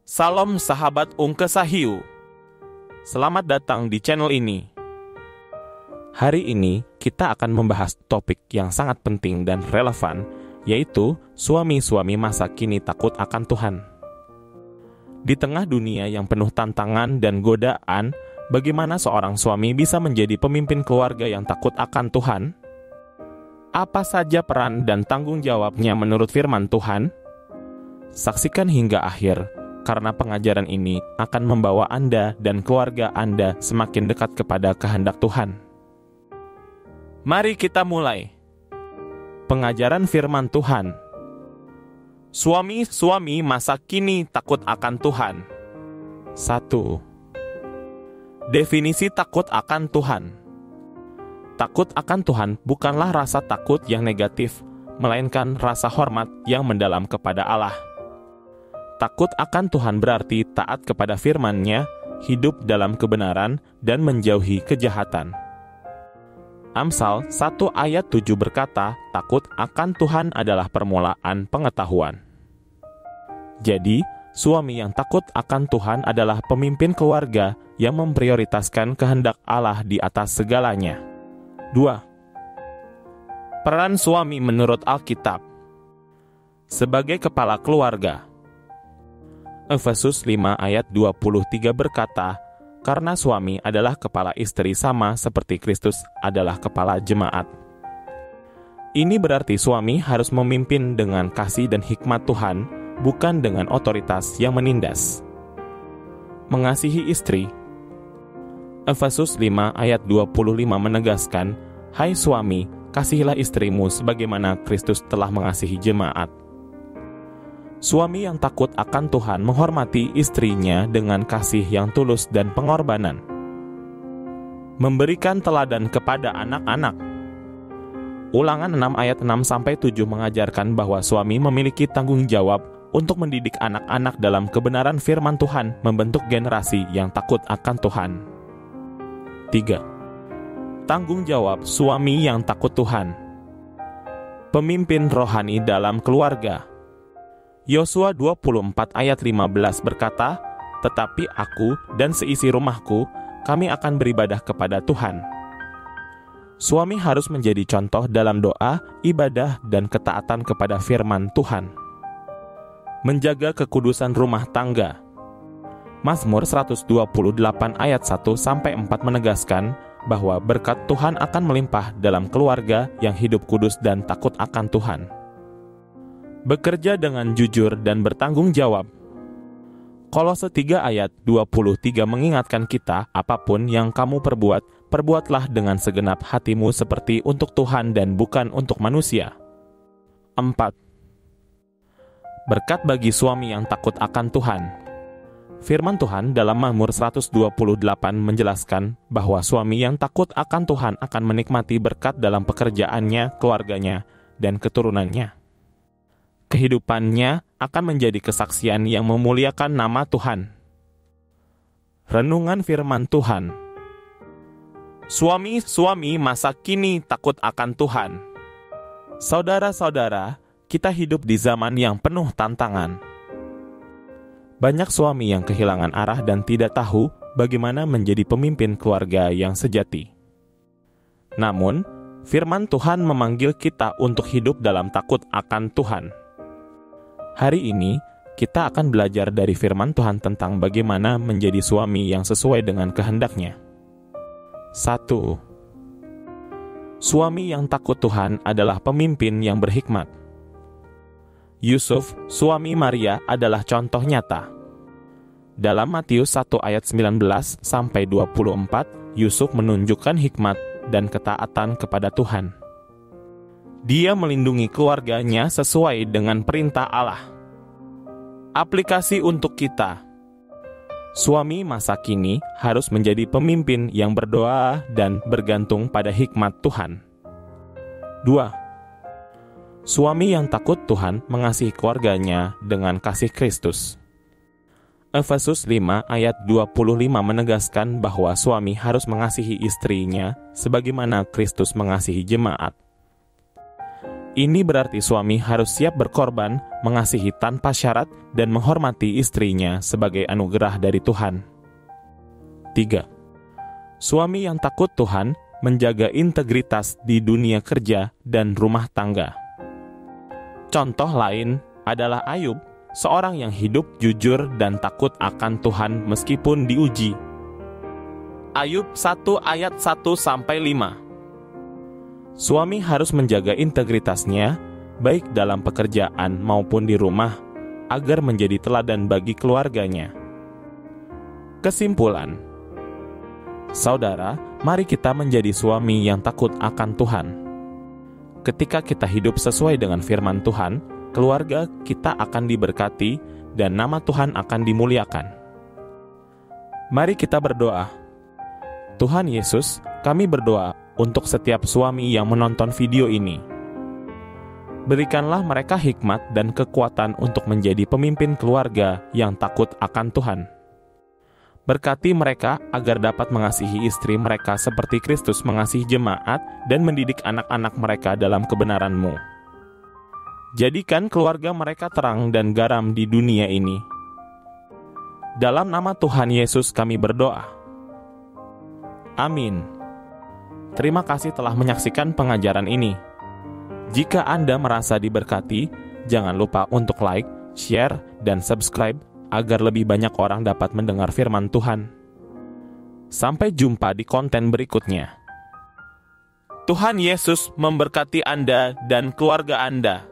Salam sahabat Ungkesahiu. Selamat datang di channel ini. Hari ini kita akan membahas topik yang sangat penting dan relevan, yaitu suami-suami masa kini takut akan Tuhan. Di tengah dunia yang penuh tantangan dan godaan, bagaimana seorang suami bisa menjadi pemimpin keluarga yang takut akan Tuhan? Apa saja peran dan tanggung jawabnya menurut firman Tuhan? Saksikan hingga akhir, karena pengajaran ini akan membawa Anda dan keluarga Anda semakin dekat kepada kehendak Tuhan. Mari kita mulai. Pengajaran firman Tuhan. Suami-suami masa kini takut akan Tuhan. 1. Definisi takut akan Tuhan. Takut akan Tuhan bukanlah rasa takut yang negatif, melainkan rasa hormat yang mendalam kepada Allah. Takut akan Tuhan berarti taat kepada firman-Nya, hidup dalam kebenaran, dan menjauhi kejahatan. Amsal 1 ayat 7 berkata, takut akan Tuhan adalah permulaan pengetahuan. Jadi, suami yang takut akan Tuhan adalah pemimpin keluarga yang memprioritaskan kehendak Allah di atas segalanya. 2. Peran suami menurut Alkitab. Sebagai kepala keluarga. Efesus 5 ayat 23 berkata, karena suami adalah kepala istri sama seperti Kristus adalah kepala jemaat. Ini berarti suami harus memimpin dengan kasih dan hikmat Tuhan, bukan dengan otoritas yang menindas. Mengasihi istri. Efesus 5 ayat 25 menegaskan, hai suami, kasihilah istrimu sebagaimana Kristus telah mengasihi jemaat. Suami yang takut akan Tuhan menghormati istrinya dengan kasih yang tulus dan pengorbanan. Memberikan teladan kepada anak-anak. Ulangan 6 ayat 6-7 mengajarkan bahwa suami memiliki tanggung jawab untuk mendidik anak-anak dalam kebenaran firman Tuhan, membentuk generasi yang takut akan Tuhan. 3. Tanggung jawab suami yang takut Tuhan. Pemimpin rohani dalam keluarga. Yosua 24 ayat 15 berkata, tetapi aku dan seisi rumahku, kami akan beribadah kepada Tuhan. Suami harus menjadi contoh dalam doa, ibadah, dan ketaatan kepada firman Tuhan. Menjaga kekudusan rumah tangga. Mazmur 128 ayat 1-4 menegaskan bahwa berkat Tuhan akan melimpah dalam keluarga yang hidup kudus dan takut akan Tuhan. Bekerja dengan jujur dan bertanggung jawab. Kolose 3 ayat 23 mengingatkan kita, apapun yang kamu perbuat, perbuatlah dengan segenap hatimu seperti untuk Tuhan dan bukan untuk manusia. 4. Berkat bagi suami yang takut akan Tuhan. Firman Tuhan dalam Mazmur 128 menjelaskan bahwa suami yang takut akan Tuhan akan menikmati berkat dalam pekerjaannya, keluarganya, dan keturunannya. Kehidupannya akan menjadi kesaksian yang memuliakan nama Tuhan. Renungan firman Tuhan. Suami-suami masa kini takut akan Tuhan. Saudara-saudara, kita hidup di zaman yang penuh tantangan. Banyak suami yang kehilangan arah dan tidak tahu bagaimana menjadi pemimpin keluarga yang sejati. Namun, firman Tuhan memanggil kita untuk hidup dalam takut akan Tuhan. Hari ini, kita akan belajar dari firman Tuhan tentang bagaimana menjadi suami yang sesuai dengan kehendak-Nya. 1. Suami yang takut Tuhan adalah pemimpin yang berhikmat. Yusuf, suami Maria, adalah contoh nyata. Dalam Matius 1 ayat 19-24, Yusuf menunjukkan hikmat dan ketaatan kepada Tuhan. Dia melindungi keluarganya sesuai dengan perintah Allah. Aplikasi untuk kita. Suami masa kini harus menjadi pemimpin yang berdoa dan bergantung pada hikmat Tuhan. 2. Suami yang takut Tuhan mengasihi keluarganya dengan kasih Kristus. Efesus 5 ayat 25 menegaskan bahwa suami harus mengasihi istrinya sebagaimana Kristus mengasihi jemaat. Ini berarti suami harus siap berkorban, mengasihi tanpa syarat, dan menghormati istrinya sebagai anugerah dari Tuhan. 3. Suami yang takut Tuhan menjaga integritas di dunia kerja dan rumah tangga. Contoh lain adalah Ayub, seorang yang hidup jujur dan takut akan Tuhan meskipun diuji. Ayub 1 ayat 1-5. Suami harus menjaga integritasnya, baik dalam pekerjaan maupun di rumah, agar menjadi teladan bagi keluarganya. Kesimpulan, saudara, mari kita menjadi suami yang takut akan Tuhan. Ketika kita hidup sesuai dengan firman Tuhan, keluarga kita akan diberkati dan nama Tuhan akan dimuliakan. Mari kita berdoa. Tuhan Yesus, kami berdoa untuk setiap suami yang menonton video ini. Berikanlah mereka hikmat dan kekuatan untuk menjadi pemimpin keluarga yang takut akan Tuhan. Berkati mereka agar dapat mengasihi istri mereka seperti Kristus mengasihi jemaat dan mendidik anak-anak mereka dalam kebenaran-Mu. Jadikan keluarga mereka terang dan garam di dunia ini. Dalam nama Tuhan Yesus kami berdoa. Amin. Terima kasih telah menyaksikan pengajaran ini. Jika Anda merasa diberkati, jangan lupa untuk like, share, dan subscribe agar lebih banyak orang dapat mendengar firman Tuhan. Sampai jumpa di konten berikutnya. Tuhan Yesus memberkati Anda dan keluarga Anda.